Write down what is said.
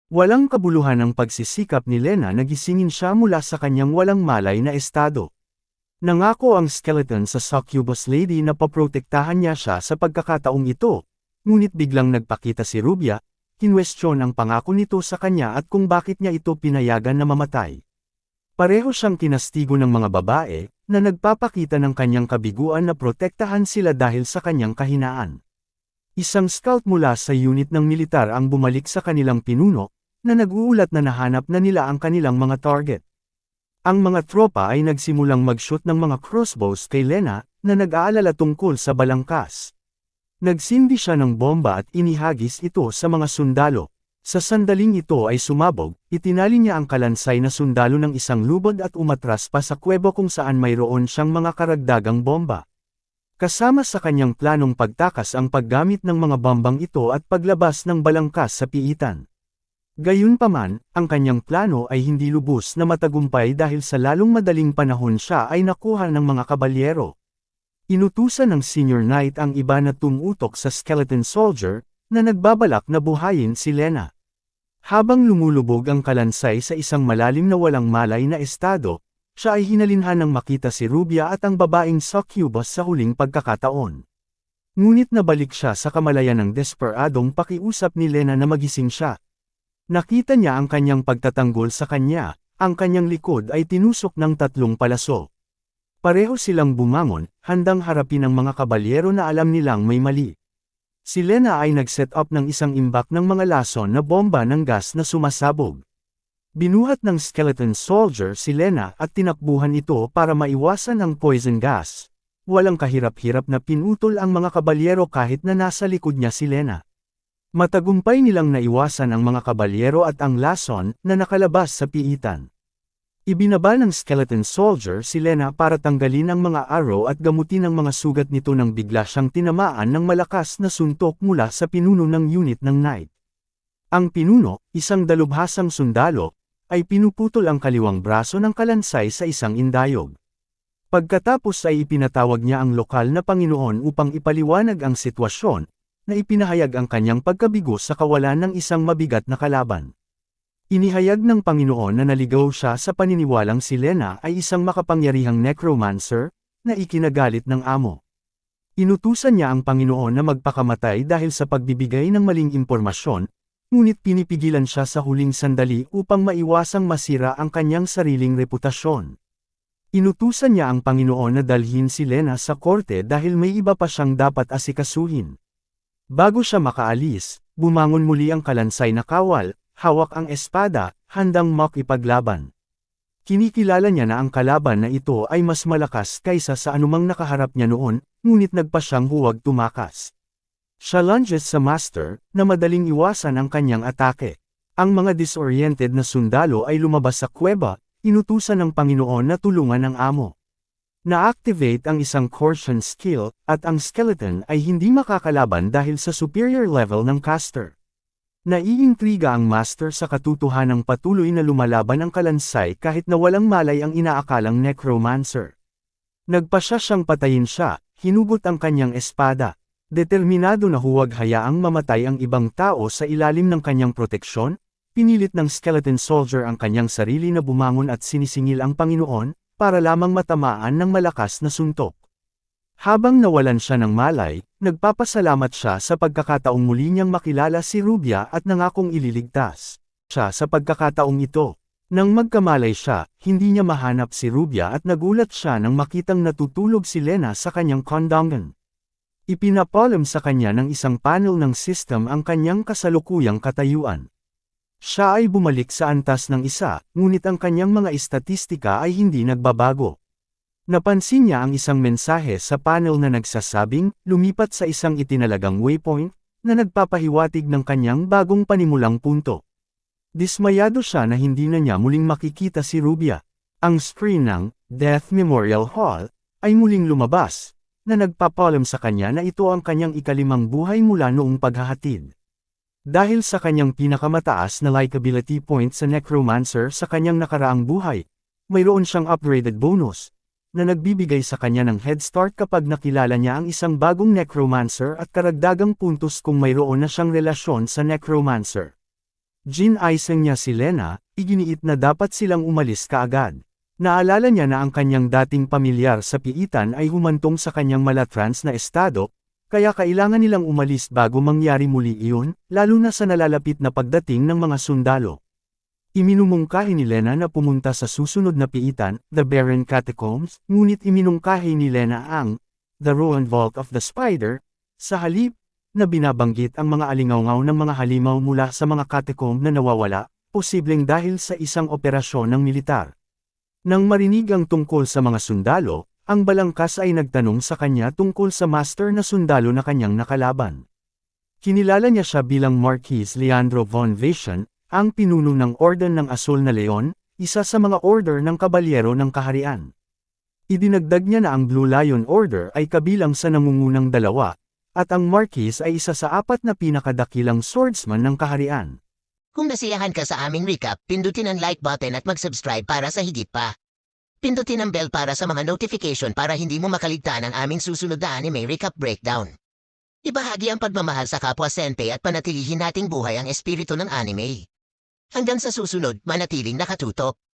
Walang kabuluhan ang pagsisikap ni Lena na gisingin siya mula sa kanyang walang malay na estado. Nangako ang skeleton sa succubus lady na paprotektahan niya siya sa pagkakataong ito, ngunit biglang nagpakita si Rubia, kinwestiyon ang pangako nito sa kanya at kung bakit niya ito pinayagan na mamatay. Pareho siyang kinastigo ng mga babae, na nagpapakita ng kanyang kabiguan na protektahan sila dahil sa kanyang kahinaan. Isang scout mula sa unit ng militar ang bumalik sa kanilang pinuno, na nag-uulat na nahanap na nila ang kanilang mga target. Ang mga tropa ay nagsimulang mag-shoot ng mga crossbows kay Lena, na nag-aalala tungkol sa balangkas. Nagsindi siya ng bomba at inihagis ito sa mga sundalo. Sa sandaling ito ay sumabog, itinali niya ang kalansay na sundalo ng isang lubod at umatras pa sa kuwebo kung saan mayroon siyang mga karagdagang bomba. Kasama sa kanyang planong pagtakas ang paggamit ng mga bombang ito at paglabas ng balangkas sa piitan. Gayunpaman, ang kanyang plano ay hindi lubos na matagumpay dahil sa lalong madaling panahon siya ay nakuha ng mga kabalyero. Inutusan ng senior knight ang iba na tumutok sa skeleton soldier, na nagbabalak na buhayin si Lena. Habang lumulubog ang kalansay sa isang malalim na walang malay na estado, siya ay hinalinhan ng makita si Rubia at ang babaeng succubus sa huling pagkakataon. Ngunit nabalik siya sa kamalayan ng desperadong pakiusap ni Lena na magising siya. Nakita niya ang kanyang pagtatanggol sa kanya, ang kanyang likod ay tinusok ng 3 palaso. Pareho silang bumangon, handang harapin ang mga kabalyero na alam nilang may mali. Si Lena ay nag-set up ng isang imbak ng mga lason na bomba ng gas na sumasabog. Binuhat ng skeleton soldier si Lena at tinakbuhan ito para maiwasan ang poison gas. Walang kahirap-hirap na pinutol ang mga kabalyero kahit na nasa likod niya si Lena. Matagumpay nilang naiwasan ang mga kabalyero at ang lason na nakalabas sa piitan. Ibinaba ng skeleton soldier si Lena para tanggalin ang mga arrow at gamutin ang mga sugat nito nang bigla siyang tinamaan ng malakas na suntok mula sa pinuno ng unit ng knight. Ang pinuno, isang dalubhasang sundalo, ay pinuputol ang kaliwang braso ng kalansay sa isang indayog. Pagkatapos ay ipinatawag niya ang lokal na Panginoon upang ipaliwanag ang sitwasyon, na ipinahayag ang kanyang pagkabigo sa kawalan ng isang mabigat na kalaban. Inihayag ng Panginoon na naligaw siya sa paniniwalang si Lena ay isang makapangyarihang necromancer, na ikinagalit ng amo. Inutusan niya ang Panginoon na magpakamatay dahil sa pagbibigay ng maling impormasyon, ngunit pinipigilan siya sa huling sandali upang maiwasang masira ang kanyang sariling reputasyon. Inutusan niya ang Panginoon na dalhin si Lena sa korte dahil may iba pa siyang dapat asikasuhin. Bago siya makaalis, bumangon muli ang kalansay na kawal, hawak ang espada, handang makipaglaban. Kinikilala niya na ang kalaban na ito ay mas malakas kaysa sa anumang nakaharap niya noon, ngunit nagpa siyang huwag tumakas. Siya lunges sa master, na madaling iwasan ang kanyang atake. Ang mga disoriented na sundalo ay lumabas sa kuweba, inutusan ng Panginoon na tulungan ang amo. Na-activate ang isang coercion skill, at ang skeleton ay hindi makakalaban dahil sa superior level ng caster. Naiintriga ang master sa katotohanang patuloy na lumalaban ang kalansay kahit na walang malay ang inaakalang necromancer. Nagpasya siyang patayin siya, hinugot ang kanyang espada. Determinado na huwag hayaang mamatay ang ibang tao sa ilalim ng kanyang proteksyon, pinilit ng skeleton soldier ang kanyang sarili na bumangon at sinisingil ang Panginoon, para lamang matamaan ng malakas na suntok. Habang nawalan siya ng malay, nagpapasalamat siya sa pagkakataong muli niyang makilala si Rubia at nangakong ililigtas siya sa pagkakataong ito. Nang magkamalay siya, hindi niya mahanap si Rubia at nagulat siya nang makitang natutulog si Lena sa kanyang kondongan. Ipinapalam sa kanya ng isang panel ng system ang kanyang kasalukuyang katayuan. Siya ay bumalik sa antas ng isa, ngunit ang kanyang mga estatistika ay hindi nagbabago. Napansin niya ang isang mensahe sa panel na nagsasabing, lumipat sa isang itinalagang waypoint, na nagpapahiwatig ng kanyang bagong panimulang punto. Dismayado siya na hindi na niya muling makikita si Rubia. Ang screen ng Death Memorial Hall ay muling lumabas, na nagpapalam sa kanya na ito ang kanyang ikalimang buhay mula noong paghahatid. Dahil sa kanyang pinakamataas na likability point sa necromancer sa kanyang nakaraang buhay, mayroon siyang upgraded bonus, na nagbibigay sa kanya ng head start kapag nakilala niya ang isang bagong necromancer at karagdagang puntos kung mayroon na siyang relasyon sa necromancer. Ginaisang niya si Lena, iginiit na dapat silang umalis kaagad. Naalala niya na ang kanyang dating pamilyar sa piitan ay humantong sa kanyang malatrans na estado, kaya kailangan nilang umalis bago mangyari muli iyon, lalo na sa nalalapit na pagdating ng mga sundalo. Iminumungkahi ni Lena na pumunta sa susunod na piitan, the Barren Catacombs, ngunit iminungkahi ni Lena ang the Ruined Vault of the Spider, sa halip, na binabanggit ang mga alingawngaw ng mga halimaw mula sa mga catacomb na nawawala, posibleng dahil sa isang operasyon ng militar. Nang marinig ang tungkol sa mga sundalo, ang balangkas ay nagtanong sa kanya tungkol sa master na sundalo na kanyang nakalaban. Kinilala niya siya bilang Marquis Leandro von Vation, ang pinuno ng Orden ng Asul na Leon, isa sa mga order ng kabalyero ng kaharian. Idinagdag niya na ang Blue Lion Order ay kabilang sa nangungunang dalawa, at ang Marquis ay isa sa 4 na pinakadakilang swordsman ng kaharian. Kung nasiyahan ka sa aming recap, pindutin ang like button at mag-subscribe para sa higit pa. Pindutin ang bell para sa mga notification para hindi mo makaligtaan ang aming susunod na anime recap breakdown. Ibahagi ang pagmamahal sa kapwa senpai at panatilihin nating buhay ang espiritu ng anime. Hanggang sa susunod, manatiling nakatutok.